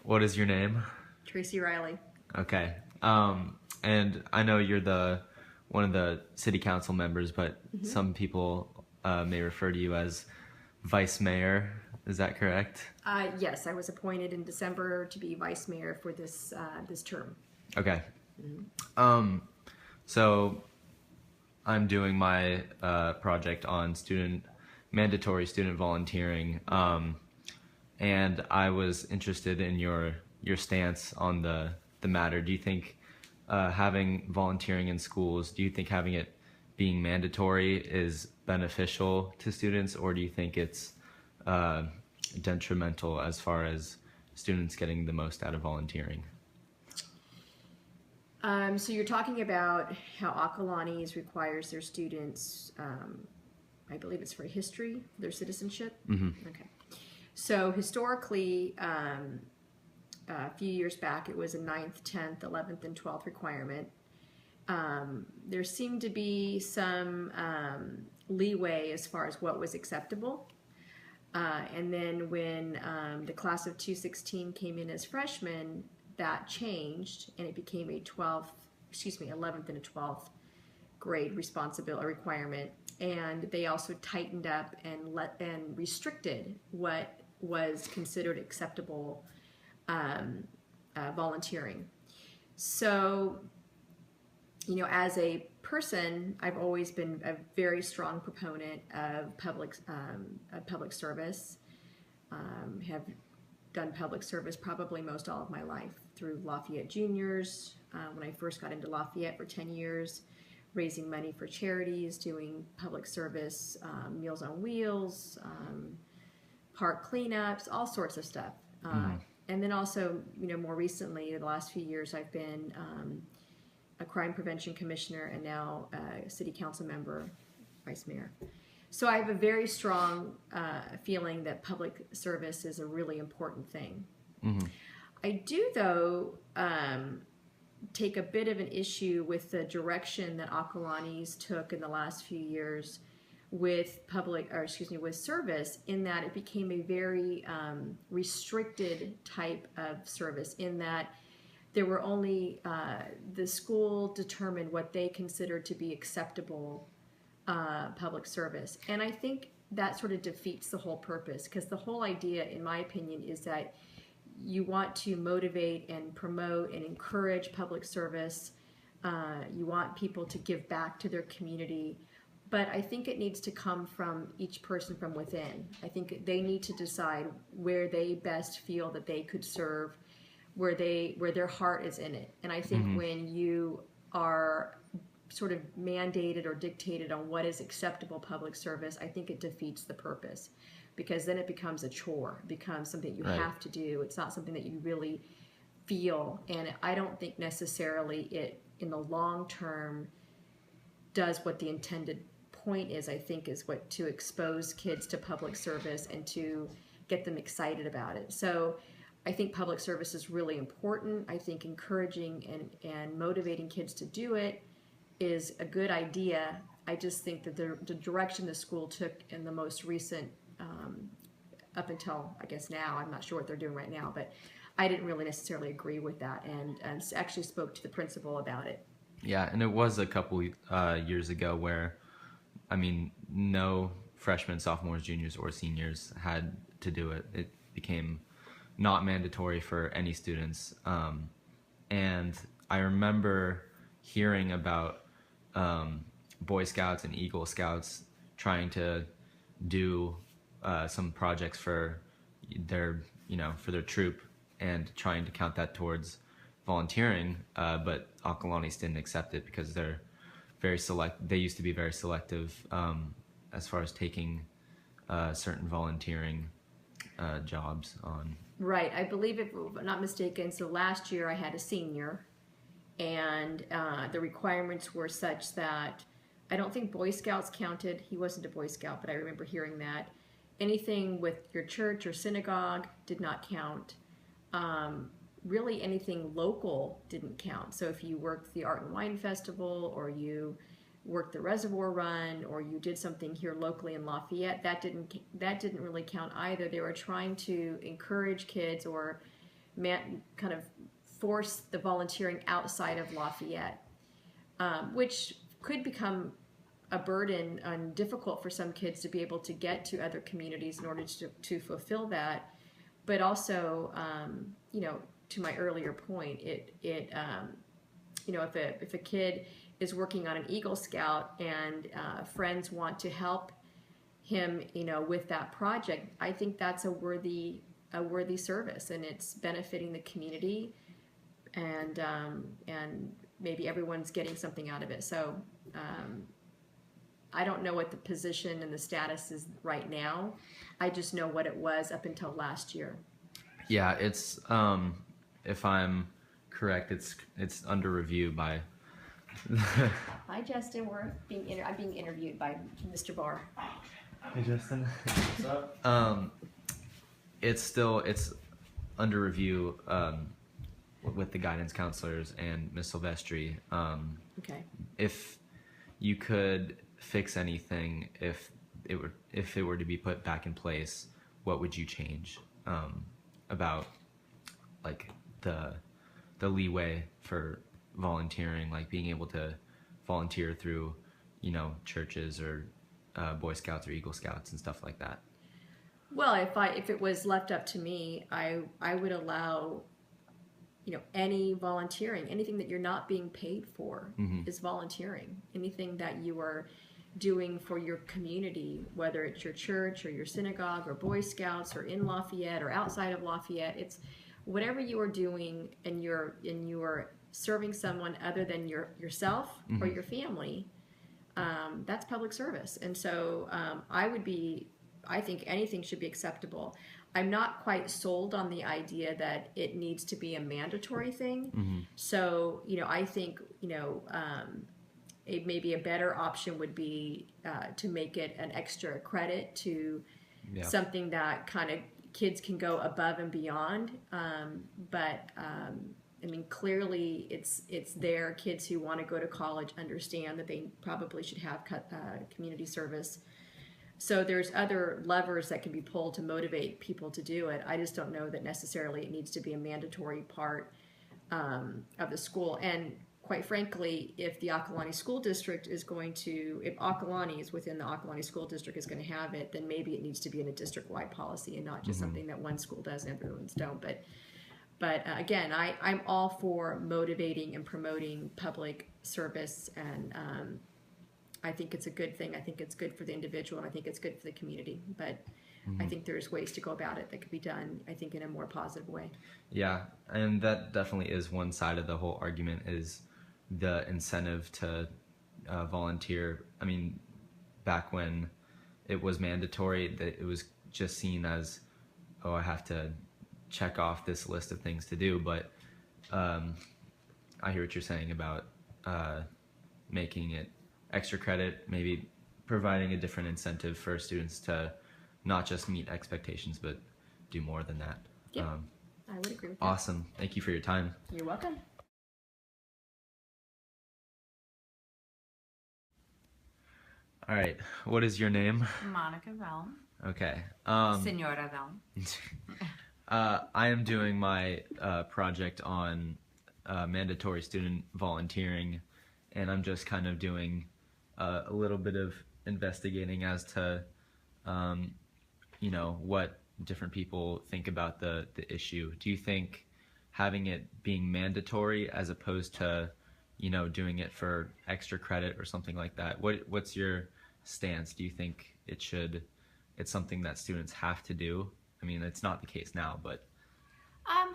What is your name? Tracy Riley. Okay. And I know you're the one of the city council members, but some people may refer to you as vice mayor. Is that correct? Yes, I was appointed in December to be vice mayor for this term. Okay. So I'm doing my project on mandatory student volunteering, and I was interested in your stance on the matter. Do you think having volunteering in schools, do you think having it being mandatory is beneficial to students, or do you think it's detrimental as far as students getting the most out of volunteering? So you're talking about how Acalanes requires their students, I believe it's for history, their citizenship? Okay. So historically, a few years back, it was a 9th, 10th, 11th, and 12th requirement. There seemed to be some leeway as far as what was acceptable. And then when the class of 216 came in as freshmen, that changed, and it became a 11th and a 12th grade responsibility requirement. And they also tightened up and restricted what was considered acceptable volunteering. So, you know, as a person, I've always been a very strong proponent of public service. Have done public service probably most all of my life through Lafayette Juniors. When I first got into Lafayette for 10 years, raising money for charities, doing public service, Meals on Wheels, park cleanups, all sorts of stuff. And then also, you know, more recently, the last few years, I've been a crime prevention commissioner and now a city council member, vice mayor. So I have a very strong feeling that public service is a really important thing. I do, though, take a bit of an issue with the direction that Acalanes took in the last few years with with service, in that it became a very restricted type of service, in that there were only, the school determined what they considered to be acceptable public service. And I think that sort of defeats the whole purpose, because the whole idea, in my opinion, is that you want to motivate and promote and encourage public service. You want people to give back to their community. But I think it needs to come from each person from within. I think they need to decide where they best feel that they could serve, where their heart is in it. And I think when you are sort of mandated or dictated on what is acceptable public service, I think it defeats the purpose, because then it becomes a chore. It becomes something you have to do. It's not something that you really feel. And I don't think necessarily it, in the long term, does what the intended point is. I think is to expose kids to public service and to get them excited about it. So I think public service is really important. I think encouraging and motivating kids to do it is a good idea. I just think that the direction the school took in the most recent, up until I guess now, I'm not sure what they're doing right now, but I didn't really necessarily agree with that, and actually spoke to the principal about it. Yeah, and it was a couple years ago where, I mean, no freshmen, sophomores, juniors, or seniors had to do it. It became not mandatory for any students. And I remember hearing about Boy Scouts and Eagle Scouts trying to do some projects for their troop and trying to count that towards volunteering, but Acalanes didn't accept it because they're they used to be very selective as far as taking certain volunteering jobs on. Right, I believe, if I'm not mistaken, so last year I had a senior, and the requirements were such that I don't think Boy Scouts counted. He wasn't a Boy Scout, but I remember hearing that. Anything with your church or synagogue did not count. Really anything local didn't count. So if you worked the Art and Wine Festival, or you worked the Reservoir Run, or you did something here locally in Lafayette, that didn't really count either. They were trying to encourage kids or kind of force the volunteering outside of Lafayette, which could become a burden and difficult for some kids to be able to get to other communities in order to fulfill that. But also, to my earlier point, if a kid is working on an Eagle Scout and friends want to help him, with that project, I think that's a worthy service, and it's benefiting the community, and maybe everyone's getting something out of it. So I don't know what the position and the status is right now. I just know what it was up until last year. Yeah, it's if I'm correct, it's under review by. Hi, Justin. I'm being interviewed by Mr. Barr. Hey, Justin. What's up? It's under review with the guidance counselors and Miss Silvestri. Okay. If you could fix anything, if it were to be put back in place, what would you change about like the leeway for volunteering, like being able to volunteer through churches or Boy Scouts or Eagle Scouts and stuff like that? Well, if it was left up to me, I would allow any volunteering, anything that you're not being paid for is volunteering. Anything that you are doing for your community, whether it's your church or your synagogue or Boy Scouts or in Lafayette or outside of Lafayette, it's whatever you are doing and you're serving someone other than yourself or your family. That's public service. And so I think anything should be acceptable. I'm not quite sold on the idea that it needs to be a mandatory thing. So, I think, maybe a better option would be to make it an extra credit to something that kind of kids can go above and beyond. Clearly it's there. Kids who want to go to college understand that they probably should have community service. So there's other levers that can be pulled to motivate people to do it. I just don't know that necessarily it needs to be a mandatory part of the school. And quite frankly, if the Acalani School District if Acalani is within the Acalani School District is going to have it, then maybe it needs to be in a district-wide policy and not just something that one school does and everyone's don't. But again, I'm all for motivating and promoting public service, and I think it's a good thing. I think it's good for the individual, and I think it's good for the community. But I think there's ways to go about it that could be done, I think, in a more positive way. Yeah, and that definitely is one side of the whole argument, is the incentive to volunteer. I mean, back when it was mandatory, that it was just seen as, oh, I have to check off this list of things to do. But I hear what you're saying about making it extra credit, maybe providing a different incentive for students to not just meet expectations, but do more than that. Yeah, I would agree with that. Awesome. Thank you for your time. You're welcome. All right. What is your name? Monica Velm. Okay. Senora Velm. I am doing my project on mandatory student volunteering, and I'm just kind of doing a little bit of investigating as to, what different people think about the issue. Do you think having it being mandatory as opposed to, doing it for extra credit or something like that, what's your stance? Do you think it's something that students have to do? I mean, it's not the case now, but I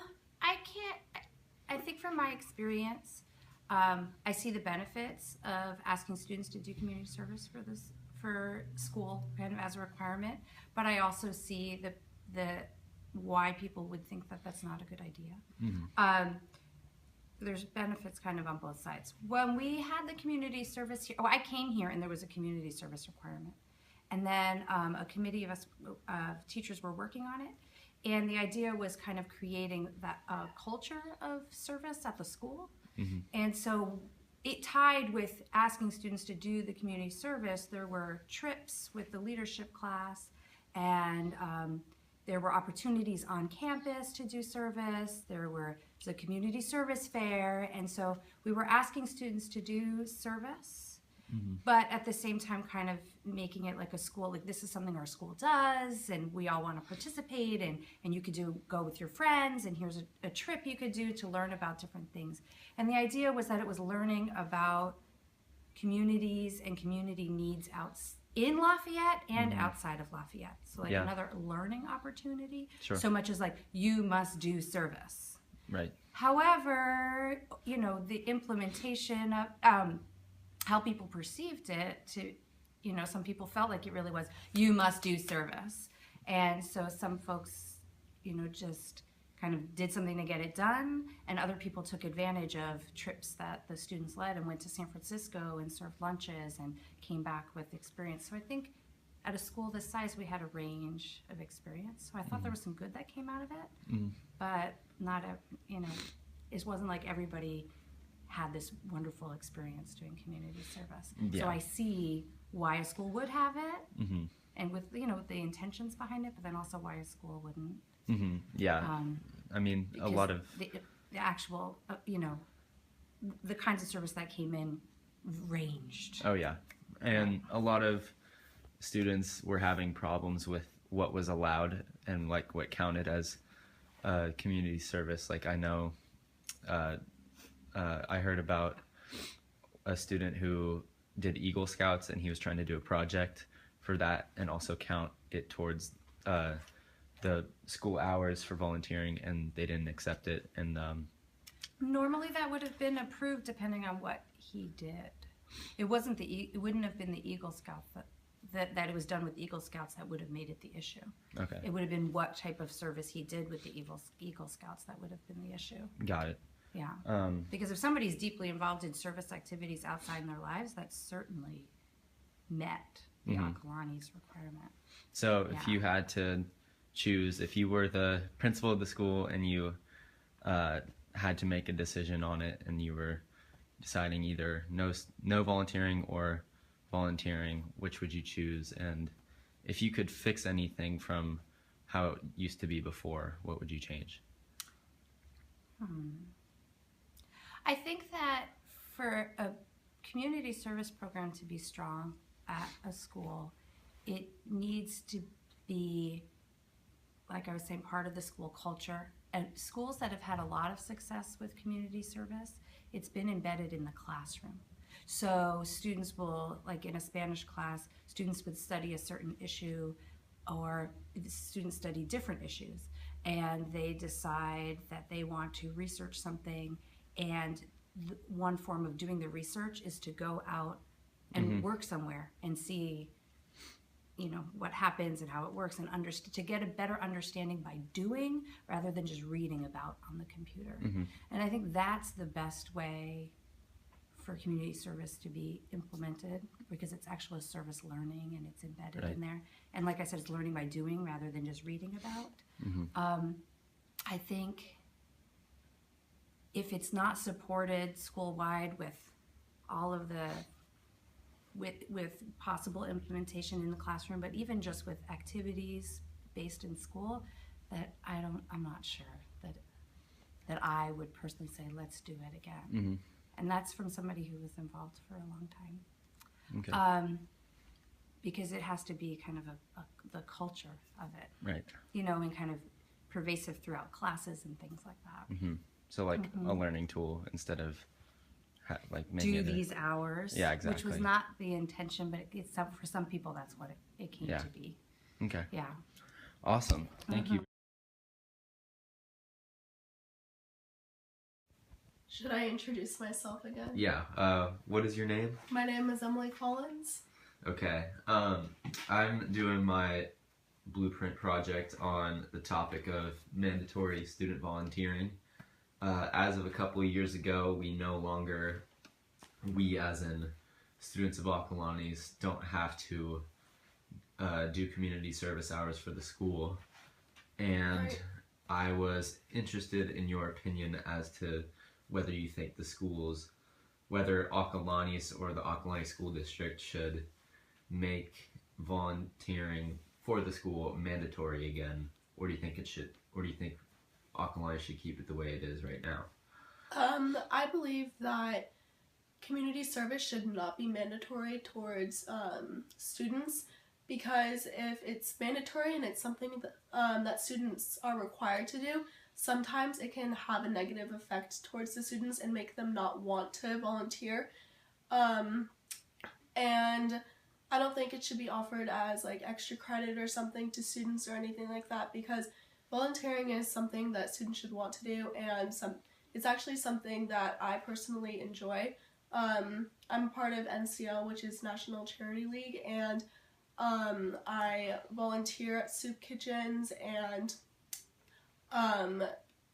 think from my experience, I see the benefits of asking students to do community service for school kind of as a requirement, but I also see the why people would think that that's not a good idea. There's benefits kind of on both sides. When we had the community service here, I came here and there was a community service requirement. And then a committee of us teachers were working on it. And the idea was kind of creating that culture of service at the school. And so it tied with asking students to do the community service. There were trips with the leadership class, and there were opportunities on campus to do service. There was a community service fair, and so we were asking students to do service, but at the same time kind of making it like a school, like this is something our school does, and we all want to participate, and you could go with your friends, and here's a trip you could do to learn about different things. And the idea was that it was learning about communities and community needs in Lafayette and outside of Lafayette. So like another learning opportunity. Sure. So much as like, you must do service. Right. However, you know, the implementation of how people perceived it to, you know, some people felt like it really was, you must do service. And so some folks, you know, just kind of did something to get it done, and other people took advantage of trips that the students led and went to San Francisco and served lunches and came back with experience. So I think at a school this size, we had a range of experience. So I thought there was some good that came out of it, but not you know, it wasn't like everybody had this wonderful experience doing community service. So I see why a school would have it, and with, you know, the intentions behind it, but then also why a school wouldn't. Yeah. I mean, a lot of the actual, you know, the kinds of service that came in ranged. Oh yeah, and a lot of students were having problems with what was allowed and like what counted as community service. Like I know, I heard about a student who did Eagle Scouts, and he was trying to do a project for that and also count it towards the school hours for volunteering, and they didn't accept it. And normally that would have been approved depending on what he did. It wasn't it wouldn't have been the Eagle Scout that it was done with Eagle Scouts that would have made it the issue. Okay. It would have been what type of service he did with the Eagle Scouts that would have been the issue. Got it. Yeah. Because if somebody's deeply involved in service activities outside in their lives, that certainly met the Akalani's requirement. So if you had to choose, if you were the principal of the school and you had to make a decision on it, and you were deciding either no volunteering or volunteering, which would you choose? And if you could fix anything from how it used to be before, what would you change? I think that for a community service program to be strong at a school, it needs to be, like I was saying, part of the school culture. And schools that have had a lot of success with community service, it's been embedded in the classroom. So students will, like in a Spanish class, students would study a certain issue, or students study different issues, and they decide that they want to research something, and one form of doing the research is to go out and work somewhere and see, you know, what happens and how it works, and to get a better understanding by doing rather than just reading about on the computer. And I think that's the best way for community service to be implemented, because it's actual service learning and it's embedded in there. And like I said, it's learning by doing rather than just reading about. I think if it's not supported school-wide with all of the with possible implementation in the classroom, but even just with activities based in school, that I'm not sure that I would personally say, let's do it again. And that's from somebody who was involved for a long time. Okay. Because it has to be kind of the culture of it. Right. You know, and kind of pervasive throughout classes and things like that. So like a learning tool instead of like making do these hours. Yeah, exactly. Which was not the intention, but for some people that's what it came to be. Okay. Yeah. Awesome. Thank you. Should I introduce myself again? Yeah. What is your name? My name is Emily Collins. Okay. I'm doing my blueprint project on the topic of mandatory student volunteering. As of a couple of years ago, we as in students of Akalani's don't have to do community service hours for the school. And I was interested in your opinion as to whether you think the schools, whether Akalani's or the Akalani School District should make volunteering for the school mandatory again, or do you think it should, or do you think Akamai should keep it the way it is right now? I believe that community service should not be mandatory towards students, because if it's mandatory and it's something that students are required to do, sometimes it can have a negative effect towards the students and make them not want to volunteer. And I don't think it should be offered as like extra credit or something to students or anything like that, because volunteering is something that students should want to do, and it's actually something that I personally enjoy. I'm a part of NCL, which is National Charity League, and I volunteer at soup kitchens and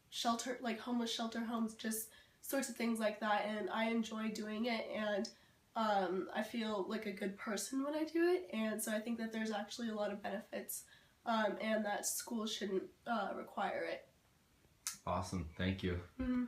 shelter, like homeless shelter homes, just sorts of things like that, and I enjoy doing it, and I feel like a good person when I do it, and so I think that there's actually a lot of benefits, and that schools shouldn't require it. Awesome, thank you. Mm-hmm.